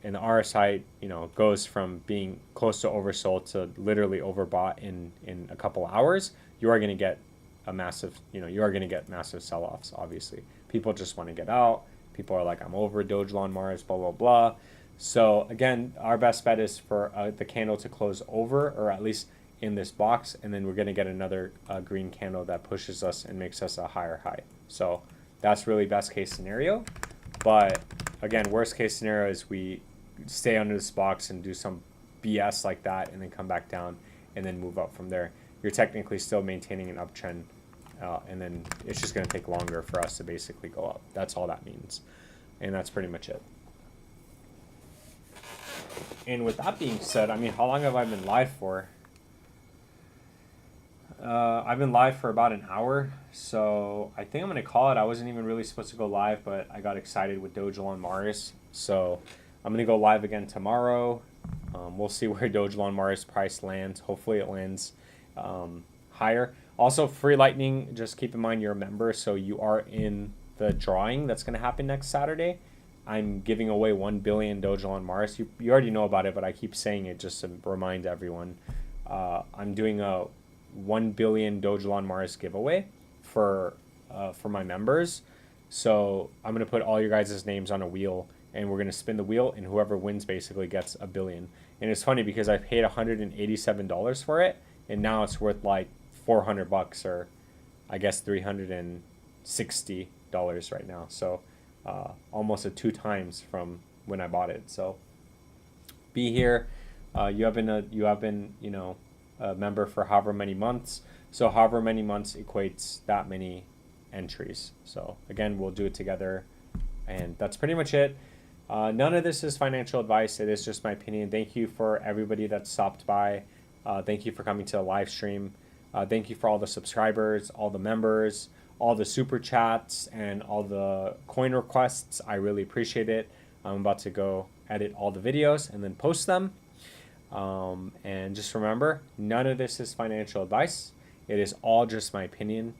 And the RSI, you know, goes from being close to oversold to literally overbought in a couple hours. You are going to get a massive, you are going to get massive sell-offs, obviously. People just want to get out. People are like, I'm over DOGELON MARS, blah, blah, blah. So again, our best bet is for the candle to close over, or at least in this box, and then we're going to get another green candle that pushes us and makes us a higher high. So that's really best case scenario. But again, worst case scenario is we stay under this box and do some BS like that, and then come back down and then move up from there. You're technically still maintaining an uptrend, and then it's just going to take longer for us to basically go up. That's all that means. And that's pretty much it. And with that being said, I mean, how long have I been live for? I've been live for about an hour, so I think I'm going to call it. I wasn't even really supposed to go live, but I got excited with DOGELON MARS. So I'm going to go live again tomorrow. We'll see where DOGELON MARS price lands. Hopefully it lands higher. Also, free lightning, just keep in mind you're a member, so you are in the drawing that's going to happen next Saturday. I'm giving away 1 billion DOGELON MARS. You already know about it, but I keep saying it just to remind everyone. I'm doing a 1 billion DOGELON MARS giveaway for my members. So I'm going to put all your guys' names on a wheel, and we're going to spin the wheel, and whoever wins basically gets a billion. And it's funny because I paid $187 for it, and now it's worth like $400, or I guess $360 right now. So almost 2 times from when I bought it. So be here. You have been a member for however many months. So however many months equates that many entries. So again, we'll do it together, and that's pretty much it. None of this is financial advice. It is just my opinion. Thank you for everybody that stopped by. Thank you for coming to the live stream. Thank you for all the subscribers, all the members, all the super chats, and all the coin requests. I really appreciate it. I'm about to go edit all the videos and then post them. And just remember, none of this is financial advice. It is all just my opinion,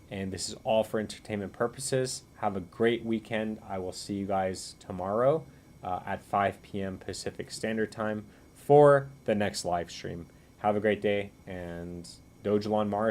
and this is all for entertainment purposes. Have a great weekend. I will see you guys tomorrow at 5 p.m. Pacific Standard Time for the next live stream. Have a great day, and DOGELON MARS.